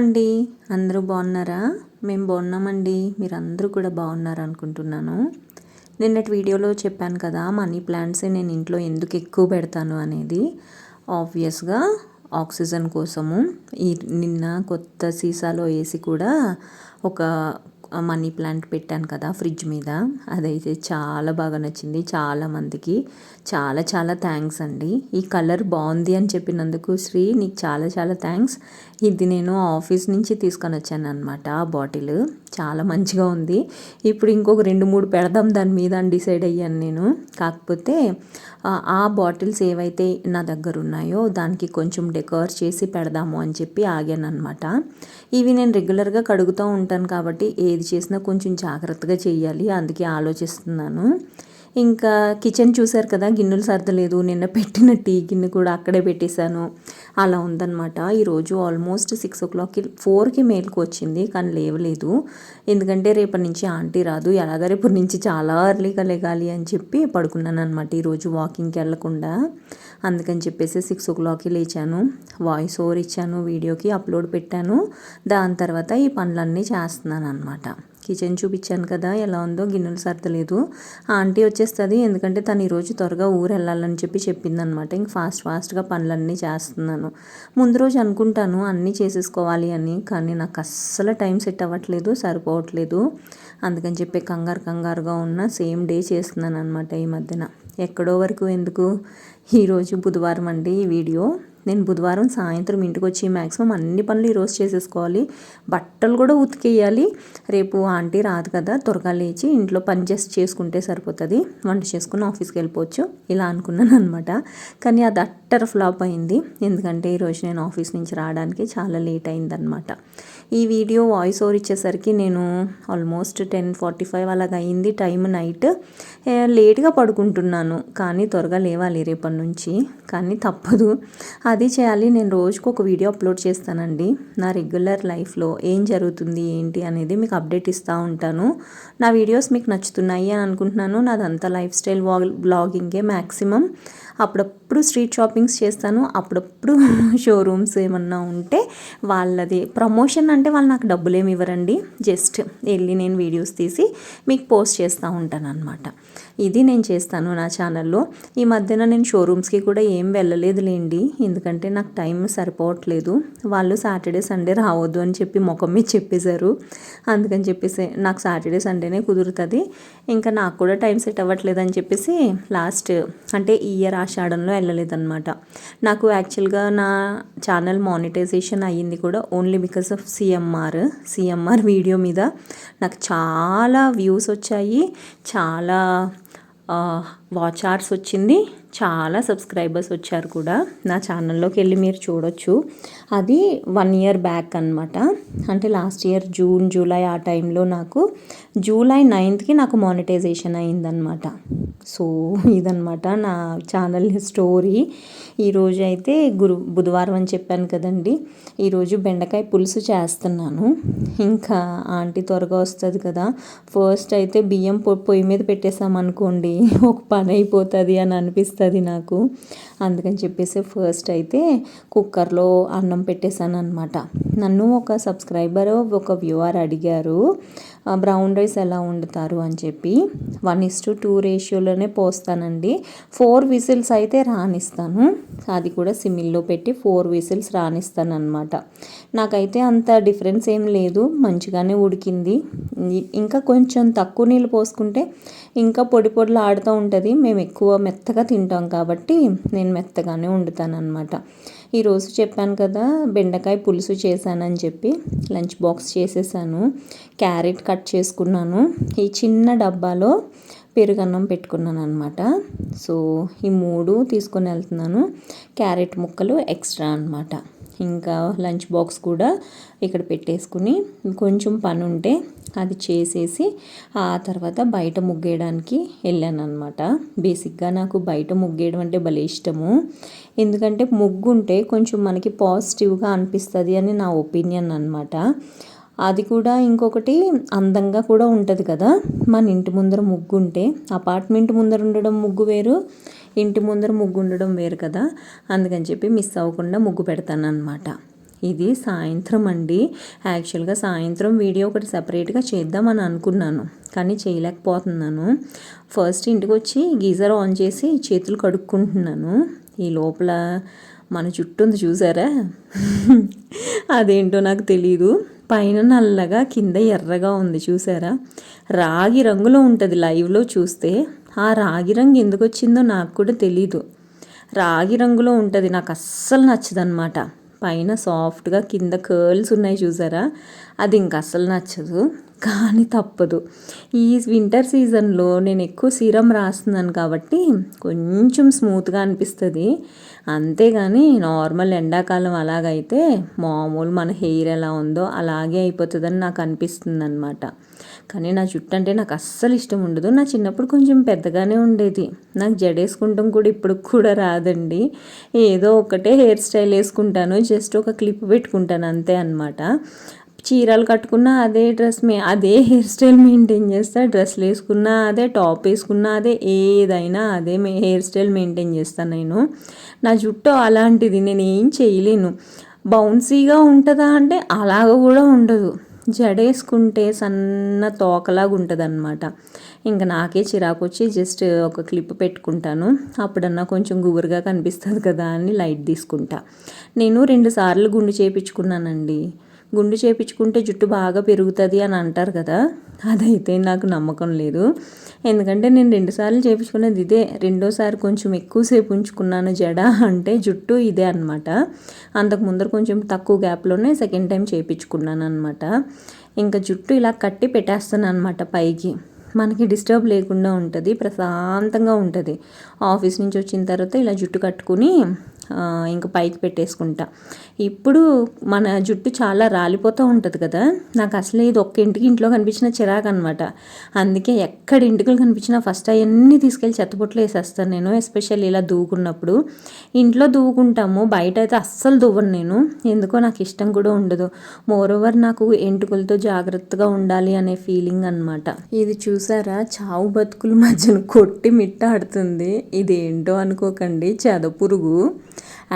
అండి. అందరూ బాగున్నారా? మేము బాగున్నామండి. మీరందరూ కూడా బాగున్నారు అనుకుంటున్నాను. నిన్నటి వీడియోలో చెప్పాను కదా, మనీ ప్లాంట్సే నేను ఇంట్లో ఎందుకు ఎక్కువ పెడతాను అనేది. ఆబ్వియస్గా ఆక్సిజన్ కోసము. నిన్న కొత్త సీసాలో వేసి కూడా ఒక మనీ ప్లాంట్ పెట్టాను కదా ఫ్రిడ్జ్ మీద. అదైతే చాలా బాగా నచ్చింది చాలామందికి. చాలా చాలా థ్యాంక్స్ అండి. ఈ కలర్ బాగుంది అని చెప్పినందుకు శ్రీ, నీకు చాలా చాలా థ్యాంక్స్. ఇది నేను ఆఫీస్ నుంచి తీసుకొని వచ్చాను అనమాట. ఆ బాటిల్ చాలా మంచిగా ఉంది. ఇప్పుడు ఇంకొక 2-3 పెడదాం దాని మీద అని డిసైడ్ అయ్యాను నేను. కాకపోతే ఆ బాటిల్స్ ఏవైతే నా దగ్గర ఉన్నాయో దానికి కొంచెం డెకర్ చేసి పెడదాము అని చెప్పి ఆగాను అనమాట. ఇవి నేను రెగ్యులర్గా కడుగుతూ ఉంటాను కాబట్టి ఏది చేసినా కొంచెం జాగ్రత్తగా చేయాలి, అందుకే ఆలోచిస్తున్నాను. ఇంకా కిచెన్ చూసారు కదా, గిన్నెలు సర్దలేదు. నిన్న పెట్టిన టీ గిన్నె కూడా అక్కడే పెట్టేశాను. అలా ఉందన్నమాట. ఈరోజు ఆల్మోస్ట్ 6 o'clockకి 4కి మేలుకు వచ్చింది, కానీ లేవలేదు. ఎందుకంటే రేపటి నుంచి ఆంటీ రాదు, ఎలాగ రేపటి నుంచి చాలా ఎర్లీగా లెగాలి అని చెప్పి పడుకున్నాను అనమాట ఈరోజు వాకింగ్కి వెళ్ళకుండా. అందుకని చెప్పేసి 6 o'clockకి లేచాను. వాయిస్ ఓవర్ ఇచ్చాను, వీడియోకి అప్లోడ్ పెట్టాను. దాని తర్వాత ఈ పనులన్నీ చేస్తున్నాను అనమాట. కిచెన్ చూపించాను కదా ఎలా ఉందో, గిన్నెలు సర్దలేదు. ఆంటీ వచ్చేస్తుంది, ఎందుకంటే తను ఈరోజు త్వరగా ఊరు వెళ్ళాలని చెప్పి చెప్పిందనమాట. ఇంక ఫాస్ట్గా పనులన్నీ చేస్తున్నాను. ముందు రోజు అనుకుంటాను అన్నీ చేసేసుకోవాలి అని, కానీ నాకు అస్సలు టైం సెట్ అవ్వట్లేదు, సరిపోవట్లేదు. అందుకని చెప్పి కంగారుగా ఉన్న సేమ్ డే చేస్తున్నాను అనమాట ఈ మధ్యన. ఎక్కడో వరకు ఎందుకు, ఈరోజు బుధవారం అండి. ఈ వీడియో నేను బుధవారం సాయంత్రం ఇంటికి వచ్చి మ్యాక్సిమం అన్ని పనులు ఈరోజు చేసేసుకోవాలి. బట్టలు కూడా ఉతికేయాలి. రేపు ఆంటీ రాదు కదా, త్వరగా లేచి ఇంట్లో పని చేసుకుంటే సరిపోతుంది, వంట చేసుకుని ఆఫీస్కి వెళ్ళిపోవచ్చు ఇలా అనుకున్నాను అనమాట. కానీ అది అట్టర్ ఫ్లాప్ అయింది. ఎందుకంటే ఈరోజు నేను ఆఫీస్ నుంచి రావడానికి చాలా లేట్ అయిందనమాట. ఈ వీడియో వాయిస్ ఓవర్ ఇచ్చేసరికి నేను ఆల్మోస్ట్ 10:45 అలాగ అయింది టైం. నైట్ లేట్గా పడుకుంటున్నాను, కానీ త్వరగా లేవాలి రేపటి నుంచి. కానీ తప్పదు, అది చేయాలి. నేను రోజుకు ఒక వీడియో అప్లోడ్ చేస్తానండి. నా రెగ్యులర్ లైఫ్లో ఏం జరుగుతుంది ఏంటి అనేది మీకు అప్డేట్ ఇస్తూ ఉంటాను. నా వీడియోస్ మీకు నచ్చుతున్నాయి అని అనుకుంటున్నాను. నాదంతా లైఫ్ స్టైల్ వ్లాగింగే మ్యాక్సిమం. అప్పుడప్పుడు స్ట్రీట్ షాపింగ్స్ చేస్తాను, అప్పుడప్పుడు షోరూమ్స్ ఏమన్నా ఉంటే వాళ్ళది ప్రమోషన్ అంటే వాళ్ళు నాకు డబ్బులు ఏమి ఇవ్వరండి. జస్ట్ వెళ్ళి నేను వీడియోస్ తీసి మీకు పోస్ట్ చేస్తూ ఉంటాను అనమాట. ఇది నేను చేస్తాను నా ఛానల్లో. ఈ మధ్యన నేను షోరూమ్స్కి కూడా ఏం వెళ్ళలేదులేండి, ఎందుకంటే నాకు టైం సరిపోవట్లేదు. వాళ్ళు సాటర్డే సండే రావద్దు అని చెప్పి ముఖం మీద చెప్పేశారు. అందుకని చెప్పేసి నాకు సాటర్డే సండేనే కుదురుతుంది. ఇంకా నాకు కూడా టైం సెట్ అవ్వట్లేదు అని చెప్పేసి లాస్ట్ అంటే ఈ ఇయర్ ఆషాఢంలో వెళ్ళలేదన్నమాట. నాకు యాక్చువల్గా నా ఛానల్ మానిటైజేషన్ అయ్యింది కూడా only because of CMR video మీద నాకు చాలా వ్యూస్ వచ్చాయి, చాలా వాచ్ అవర్స్ వచ్చింది, చాలా సబ్స్క్రైబర్స్ వచ్చారు కూడా. నా ఛానల్లోకి వెళ్ళి మీరు చూడొచ్చు. అది 1 year బ్యాక్ అనమాట. అంటే లాస్ట్ ఇయర్ జూన్ జూలై ఆ టైంలో నాకు జూలై 9th నాకు మానిటైజేషన్ అయిందనమాట. సో ఇదనమాట నా ఛానల్ స్టోరీ. ఈరోజు అయితే బుధవారం అని చెప్పాను కదండి. ఈరోజు బెండకాయ పులుసు చేస్తున్నాను. ఇంకా ఆంటీ త్వరగా వస్తుంది కదా, ఫస్ట్ అయితే బియ్యం పొయ్యి మీద పెట్టేసామనుకోండి ఒక పని అయిపోతుంది అని అనిపిస్తుంది నాకు. అందుకని చెప్పేసి ఫస్ట్ అయితే కుక్కర్లో అన్నం పెట్టేశాను అనమాట. నన్ను ఒక సబ్స్క్రైబర్ ఒక వ్యూవర్ అడిగారు బ్రౌన్ రైస్ ఎలా వండుతారు అని చెప్పి. 1:2 రేషియోలోనే పోస్తానండి. 4 విజిల్స్ అయితే రానిస్తాను, అది కూడా సిమ్మిల్లో పెట్టి 4 విజిల్స్ రానిస్తాను అనమాట. నాకైతే అంత డిఫరెన్స్ ఏం లేదు, మంచిగానే ఉడికింది. ఇంకా కొంచెం తక్కువ నీళ్ళు పోసుకుంటే ఇంకా పొడిలా ఆడుతూ ఉంటుంది. మేము ఎక్కువ మెత్తగా తింటాం కాబట్టి నేను మెత్తగానే వండుతాను అనమాట. ఈరోజు చెప్పాను కదా బెండకాయ పులుసు చేశానని చెప్పి, లంచ్ బాక్స్ చేసేసాను. క్యారెట్ కట్ చేసుకున్నాను. ఈ చిన్న డబ్బాలో పెరుగన్నం పెట్టుకున్నాను అనమాట. సో ఈ 3 తీసుకొని వెళ్తున్నాను. క్యారెట్ ముక్కలు ఎక్స్ట్రా అనమాట. ఇంకా లంచ్ బాక్స్ కూడా ఇక్కడ పెట్టేసుకుని కొంచెం పని ఉంటే అది చేసేసి ఆ తర్వాత బయట ముగ్గేయడానికి వెళ్ళాను అనమాట. బేసిక్గా నాకు బయట ముగ్గేయడం అంటే భలే ఇష్టము. ఎందుకంటే ముగ్గు ఉంటే కొంచెం మనకి పాజిటివ్గా అనిపిస్తుంది అని నా ఒపీనియన్ అనమాట. అది కూడా ఇంకొకటి అందంగా కూడా ఉంటుంది కదా, మన ఇంటి ముందర ముగ్గు ఉంటే. అపార్ట్మెంట్ ముందర ఉండడం ముగ్గు వేరు, ఇంటి ముందర ముగ్గు ఉండడం వేరు కదా. అందుకని చెప్పి మిస్ అవ్వకుండా ముగ్గు పెడతాను అనమాట. ఇది సాయంత్రం అండి. యాక్చువల్గా సాయంత్రం వీడియో ఒకటి సపరేట్గా చేద్దామని అనుకున్నాను, కానీ చేయలేకపోతున్నాను. ఫస్ట్ ఇంటికి వచ్చి గీజర్ ఆన్ చేసి చేతులు కడుక్కుంటున్నాను. ఈ లోపల మన జుట్టు ఉంది చూసారా, అదేంటో నాకు తెలీదు. పైన నల్లగా కింద ఎర్రగా ఉంది చూసారా, రాగి రంగులో ఉంటుంది లైవ్లో చూస్తే. ఆ రాగి రంగు ఎందుకు వచ్చిందో నాకు కూడా తెలీదు. రాగి రంగులో ఉంటుంది, నాకు అస్సలు నచ్చదనమాట. పైన సాఫ్ట్గా కింద కర్ల్స్ ఉన్నాయి చూసారా, అది ఇంక అస్సలు నచ్చదు. కానీ తప్పదు, ఈ వింటర్ సీజన్లో నేను ఎక్కువ సీరం రాస్తున్నాను కాబట్టి కొంచెం స్మూత్గా అనిపిస్తుంది. అంతేగాని నార్మల్ ఎండాకాలం అలాగైతే మామూలు మన హెయిర్ ఎలా ఉందో అలాగే అయిపోతుందని నాకు అనిపిస్తుంది అనమాట. కానీ నా జుట్టు అంటే నాకు అస్సలు ఇష్టం ఉండదు. నా చిన్నప్పుడు కొంచెం పెద్దగానే ఉండేది. నాకు జడేసుకుంటాం కూడా ఇప్పుడు కూడా రాదండి. ఏదో ఒకటే హెయిర్ స్టైల్ వేసుకుంటాను, జస్ట్ ఒక క్లిప్ పెట్టుకుంటాను అంతే అనమాట. చీరలు కట్టుకున్నా అదే అదే హెయిర్ స్టైల్ మెయింటైన్ చేస్తా. డ్రెస్లు వేసుకున్నా అదే, టాప్ వేసుకున్నా అదే, ఏదైనా అదే హెయిర్ స్టైల్ మెయింటైన్ చేస్తాను నేను. నా జుట్టు అలాంటిది, నేను ఏం చేయలేను. బౌన్సీగా ఉంటుందా అంటే అలాగ కూడా ఉండదు. జడేసుకుంటే సన్న తోకలాగా ఉంటుంది అనమాట. ఇంకా నాకే చిరాకు వచ్చి జస్ట్ ఒక క్లిప్ పెట్టుకుంటాను. అప్పుడన్నా కొంచెం గుబురుగా కనిపిస్తుంది కదా అని లైట్ తీసుకుంటా. నేను 2 సార్లు గుండు చేయించుకున్నానండి. గుండు చేయించుకుంటే జుట్టు బాగా పెరుగుతుంది అని అంటారు కదా, అదైతే నాకు నమ్మకం లేదు. ఎందుకంటే నేను 2 సార్లు చేయించుకున్నది ఇదే. రెండోసారి కొంచెం ఎక్కువసేపు ఉంచుకున్నాను జడ, అంటే జుట్టు ఇదే అనమాట. అంతకు ముందర కొంచెం తక్కువ గ్యాప్లోనే సెకండ్ టైం చేయించుకున్నాను అనమాట. ఇంకా జుట్టు ఇలా కట్టి పెట్టేస్తాను అనమాట పైకి. మనకి డిస్టర్బ్ లేకుండా ఉంటుంది, ప్రశాంతంగా ఉంటుంది. ఆఫీస్ నుంచి వచ్చిన తర్వాత ఇలా జుట్టు కట్టుకుని ఇంకా పైకి పెట్టేసుకుంటా. ఇప్పుడు మన జుట్టు చాలా రాలిపోతూ ఉంటుంది కదా, నాకు అసలు ఇది ఒక్క ఇంట్లో కనిపించిన చిరాకు అనమాట. అందుకే ఎక్కడ ఇంటికలు కనిపించినా ఫస్ట్ అవన్నీ తీసుకెళ్ళి చెత్తబుట్టలో వేసేస్తాను నేను. ఎస్పెషల్లీ ఇలా దూకున్నప్పుడు. ఇంట్లో దూకుంటాము, బయట అయితే అస్సలు దువ్వను నేను. ఎందుకో నాకు ఇష్టం కూడా ఉండదు. మోరోవర్ నాకు ఎంటుకలతో జాగ్రత్తగా ఉండాలి అనే ఫీలింగ్ అనమాట. ఇది చూసారా, చావు బతుకుల మధ్యన కొట్టి మిట్టాడుతుంది. ఇదేంటో అనుకోకండి, చెదపురుగు.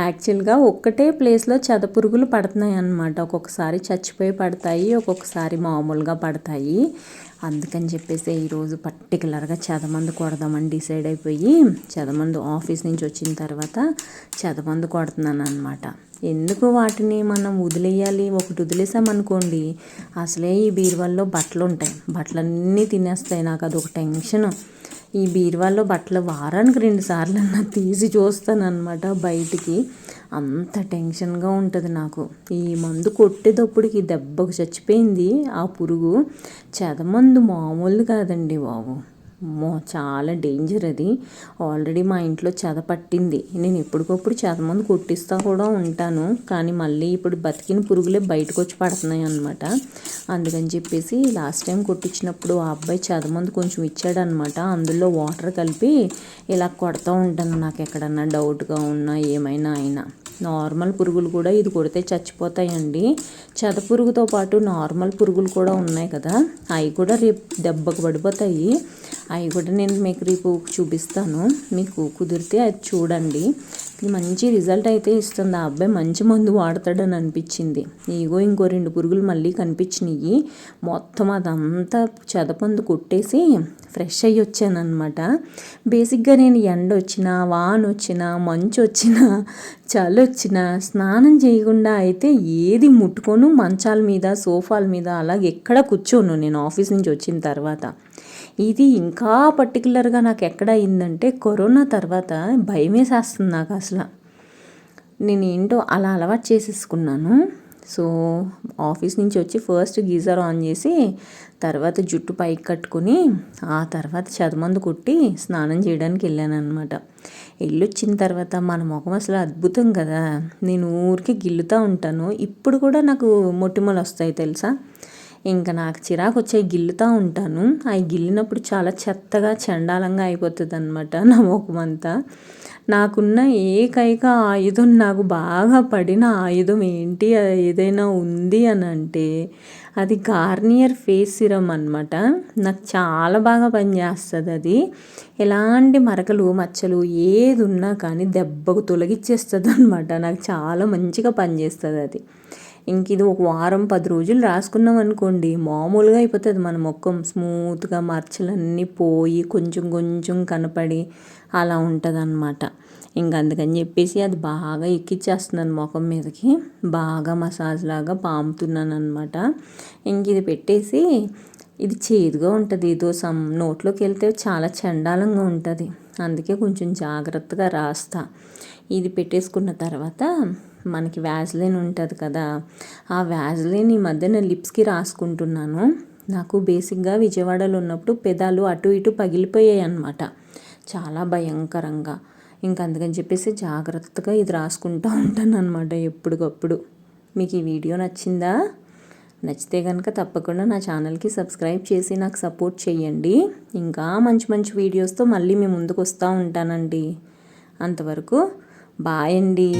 యాక్చువల్గా ఒక్కటే ప్లేస్లో చెదపురుగులు పడుతున్నాయి అన్నమాట. ఒక్కొక్కసారి చచ్చిపోయి పడతాయి, ఒక్కొక్కసారి మామూలుగా పడతాయి. అందుకని చెప్పేసి ఈరోజు పర్టికులర్గా చెదమందు కొడదామని డిసైడ్ అయిపోయి చెదమందు ఆఫీస్ నుంచి వచ్చిన తర్వాత చెదమందు కొడుతున్నాను అనమాట. ఎందుకు వాటిని మనం వదిలేయాలి? ఒకటి వదిలేసామనుకోండి, అసలే ఈ బీరువాల్లో బట్టలు ఉంటాయి, బట్టలన్నీ తినేస్తాయి. నాకు అదొక టెన్షన్. ఈ బీరువాల్లో బట్టలు వారానికి 2 సార్లు తీసి చూస్తాను అనమాట బయటికి. అంత టెన్షన్గా ఉంటుంది నాకు. ఈ మందు కొట్టేటప్పటికి దెబ్బకు చచ్చిపోయింది ఆ పురుగు. చెదమందు మామూలు కాదండి బాబు, చాలా డేంజర్ అది. ఆల్రెడీ మా ఇంట్లో చెద పట్టింది. నేను ఎప్పటికప్పుడు చెదమందు కొట్టిస్తూ కూడా ఉంటాను, కానీ మళ్ళీ ఇప్పుడు బతికిన పురుగులే బయటకు వచ్చి పడుతున్నాయి అన్నమాట. అందుకని చెప్పేసి లాస్ట్ టైం కొట్టించినప్పుడు ఆ అబ్బాయి చెదమందు కొంచెం ఇచ్చాడనమాట. అందులో వాటర్ కలిపి ఇలా కొడుతూ ఉంటాను నాకు ఎక్కడన్నా డౌట్గా ఉన్నా ఏమైనా అయినా. నార్మల్ పురుగులు కూడా ఇది కొడితే చచ్చిపోతాయండి. చెద పురుగుతో పాటు నార్మల్ పురుగులు కూడా ఉన్నాయి కదా, అవి కూడా రేపు దెబ్బకు పడిపోతాయి. అవి కూడా నేను మీకు రేపు చూపిస్తాను, మీకు కుదిరితే అది చూడండి. మంచి రిజల్ట్ అయితే ఇస్తుంది. ఆ అబ్బాయి మంచి మందు వాడతాడని అనిపించింది. ఇగో ఇంకో 2 పురుగులు మళ్ళీ కనిపించినాయి. మొత్తం అదంతా చెదపందు కొట్టేసి ఫ్రెష్ అయ్యి వచ్చాను అనమాట. బేసిక్గా నేను ఎండ వచ్చినా, వాన వచ్చినా, మంచు వచ్చినా, చలి వచ్చినా స్నానం చేయకుండా అయితే ఏది ముట్టుకోను. మంచాల మీద, సోఫాల మీద అలాగే ఎక్కడ కూర్చోను నేను ఆఫీస్ నుంచి వచ్చిన తర్వాత. ఇది ఇంకా పర్టికులర్గా నాకు ఎక్కడ అయిందంటే కరోనా తర్వాత భయం వేసేస్తుంది నాకు అసలు. నేనేంటో అలా అలవాటు చేసేసుకున్నాను. సో ఆఫీస్ నుంచి వచ్చి ఫస్ట్ గీజర్ ఆన్ చేసి తర్వాత జుట్టు పైకి కట్టుకుని ఆ తర్వాత చెదమందు కొట్టి స్నానం చేయడానికి వెళ్ళాను అనమాట. వెళ్ళొచ్చిన తర్వాత మన ముఖం అసలు అద్భుతం కదా. నేను ఊరికి గిల్లుతూ ఉంటాను. ఇప్పుడు కూడా నాకు మొటిమలు వస్తాయి తెలుసా. ఇంకా నాకు చిరాకు వచ్చాయి, గిల్లుతూ ఉంటాను. అవి గిల్లినప్పుడు చాలా చెత్తగా చండాలంగా అయిపోతుంది అనమాట నా ముఖం అంతా. నాకున్న ఏకైక ఆయుధం, నాకు బాగా పడిన ఆయుధం ఏంటి ఏదైనా ఉంది అని అంటే అది గార్నియర్ ఫేస్ సిరమ్ అనమాట. నాకు చాలా బాగా పనిచేస్తుంది అది. ఎలాంటి మరకలు మచ్చలు ఏది ఉన్నా కానీ దెబ్బకు తొలగిచ్చేస్తుంది అనమాట. నాకు చాలా మంచిగా పనిచేస్తుంది అది. ఇంక ఇది ఒక వారం 10 రోజులు రాసుకున్నాం అనుకోండి, మామూలుగా అయిపోతుంది మన ముఖం. స్మూత్గా మచ్చలన్నీ పోయి కొంచెం కొంచెం కనపడి అలా ఉంటుంది అన్నమాట. ఇంక అందుకని చెప్పేసి అది బాగా ఎక్కిచ్చేస్తున్నాను ముఖం మీదకి, బాగా మసాజ్ లాగా పాముతున్నాను అనమాట. ఇంక ఇది పెట్టేసి, ఇది చేదుగా ఉంటుంది, ఏదో నోట్లోకి వెళ్తే చాలా చండాలంగా ఉంటుంది, అందుకే కొంచెం జాగ్రత్తగా రాస్తా. ఇది పెట్టేసుకున్న తర్వాత మనకి వ్యాజ్లైన్ ఉంటుంది కదా, ఆ వ్యాజ్లైన్ ఈ మధ్యన లిప్స్కి రాసుకుంటున్నాను. నాకు బేసిక్గా విజయవాడలో ఉన్నప్పుడు పెదాలు అటు ఇటు పగిలిపోయాయి అన్నమాట, చాలా భయంకరంగా. ఇంక అందుకని చెప్పేసి జాగ్రత్తగా ఇది రాసుకుంటూ ఉంటాను అనమాట ఎప్పటికప్పుడు. మీకు ఈ వీడియో నచ్చిందా? నచ్చితే కనుక తప్పకుండా నా ఛానల్కి సబ్స్క్రైబ్ చేసి నాకు సపోర్ట్ చేయండి. ఇంకా మంచి మంచి వీడియోస్తో మళ్ళీ మీ ముందుకు వస్తూ ఉంటానండి. అంతవరకు బాయ్ అండి.